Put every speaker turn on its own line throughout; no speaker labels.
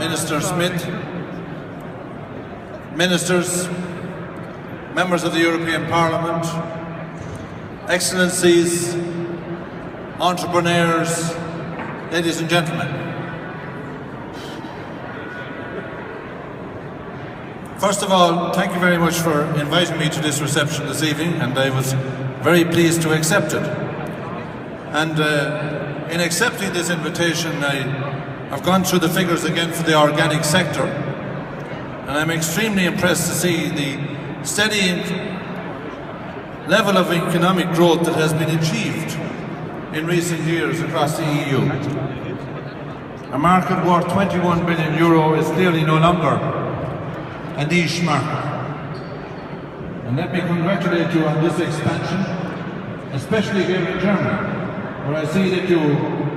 Minister Smith, Ministers, Members of the European Parliament, Excellencies, entrepreneurs, ladies and gentlemen. First of all, thank you very much for inviting me to this reception this evening, and I was very pleased to accept it. And in accepting this invitation, I've gone through the figures again for the organic sector, and I'm extremely impressed to see the steady level of economic growth that has been achieved in recent years across the EU. A market worth €21 billion is clearly no longer a niche market. And let me congratulate you on this expansion, especially here in Germany, where I see that you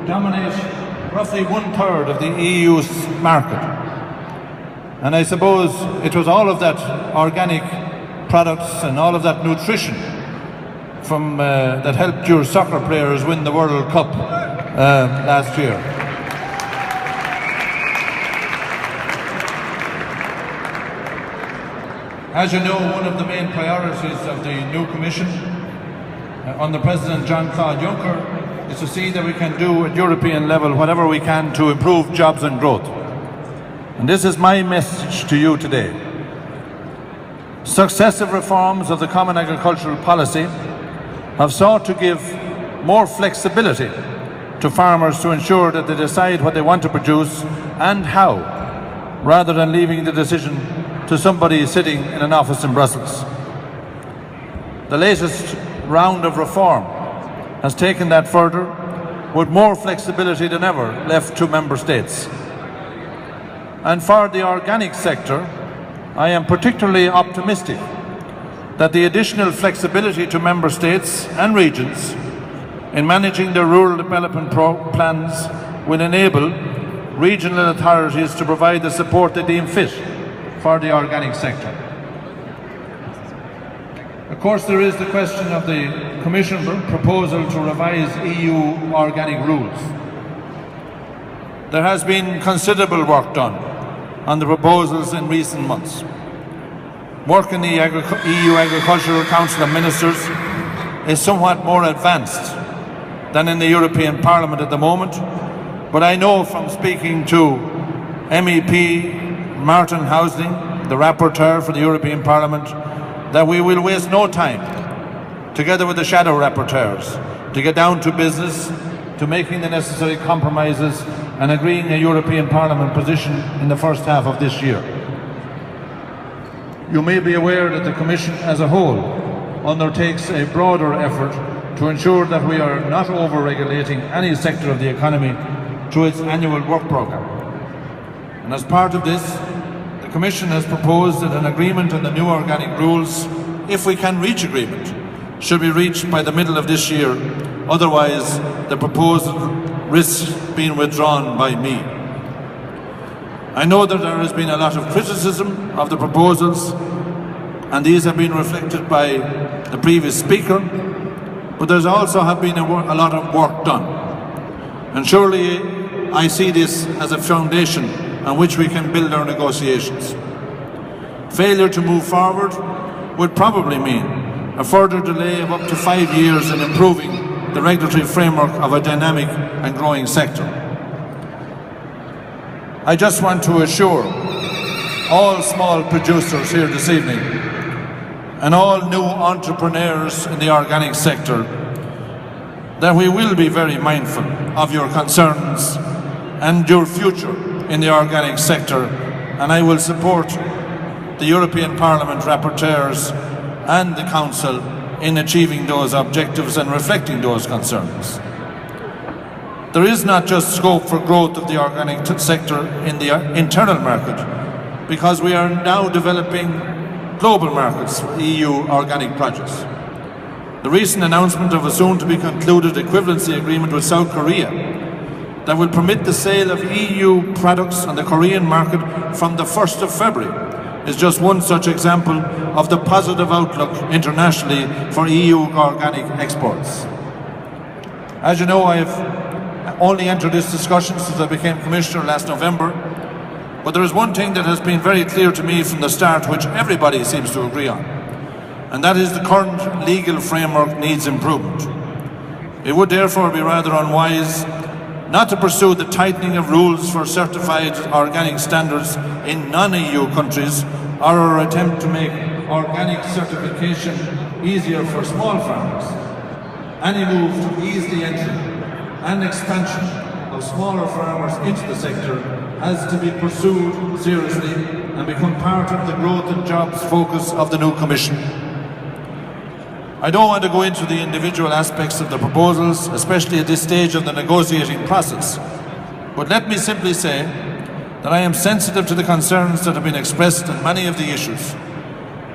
dominate roughly 1/3 of the EU's market. And I suppose it was all of that organic products and all of that nutrition from that helped your soccer players win the World Cup last year. As you know, one of the main priorities of the new Commission under President Jean-Claude Juncker is to see that we can do at European level whatever we can to improve jobs and growth. And this is my message to you today. Successive reforms of the Common Agricultural Policy have sought to give more flexibility to farmers to ensure that they decide what they want to produce and how, rather than leaving the decision to somebody sitting in an office in Brussels. The latest round of reform has taken that further, with more flexibility than ever left to member states. And for the organic sector, I am particularly optimistic that the additional flexibility to member states and regions in managing their rural development plans will enable regional authorities to provide the support they deem fit for the organic sector. Of course, there is the question of the Commission proposal to revise EU organic rules. There has been considerable work done on the proposals in recent months. Work in the EU Agricultural Council of Ministers is somewhat more advanced than in the European Parliament at the moment, but I know from speaking to MEP Martin Häusling, the rapporteur for the European Parliament, that we will waste no time, together with the shadow rapporteurs, to get down to business, to making the necessary compromises and agreeing a European Parliament position in the first half of this year. You may be aware that the Commission as a whole undertakes a broader effort to ensure that we are not over-regulating any sector of the economy through its annual work programme. And as part of this, the Commission has proposed that an agreement on the new organic rules, if we can reach agreement, should be reached by the middle of this year. Otherwise, the proposal risks being withdrawn by me. I know that there has been a lot of criticism of the proposals, and these have been reflected by the previous speaker, but there's also have been a lot of work done. And surely I see this as a foundation on which we can build our negotiations. Failure to move forward would probably mean a further delay of up to 5 years in improving the regulatory framework of a dynamic and growing sector. I just want to assure all small producers here this evening and all new entrepreneurs in the organic sector that we will be very mindful of your concerns and your future in the organic sector, and I will support the European Parliament rapporteurs and the Council in achieving those objectives and reflecting those concerns. There is not just scope for growth of the organic sector in the internal market, because we are now developing global markets for EU organic produce. The recent announcement of a soon-to-be-concluded equivalency agreement with South Korea that will permit the sale of EU products on the Korean market from the 1st of February is just one such example of the positive outlook internationally for EU organic exports. As you know, I have only entered this discussion since I became Commissioner last November, But there is one thing that has been very clear to me from the start, which everybody seems to agree on, and that is the current legal framework needs improvement. It would therefore be rather unwise not to pursue the tightening of rules for certified organic standards in non-EU countries, or our attempt to make organic certification easier for small farmers. Any move to ease the entry and expansion of smaller farmers into the sector has to be pursued seriously and become part of the growth and jobs focus of the new Commission. I don't want to go into the individual aspects of the proposals, especially at this stage of the negotiating process, but let me simply say that I am sensitive to the concerns that have been expressed on many of the issues,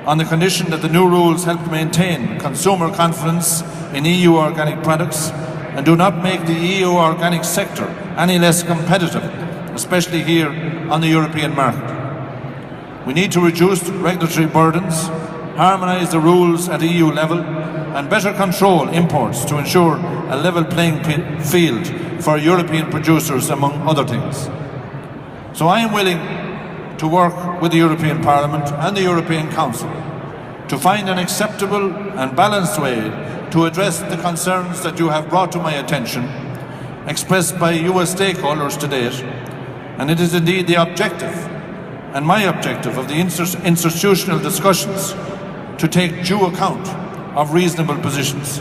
on the condition that the new rules help maintain consumer confidence in EU organic products and do not make the EU organic sector any less competitive, especially here on the European market. We need to reduce regulatory burdens, harmonise the rules at EU level and better control imports to ensure a level playing field for European producers, among other things. So I am willing to work with the European Parliament and the European Council to find an acceptable and balanced way to address the concerns that you have brought to my attention, expressed by US stakeholders to date, and it is indeed the objective, and my objective, of the institutional discussions to take due account of reasonable positions.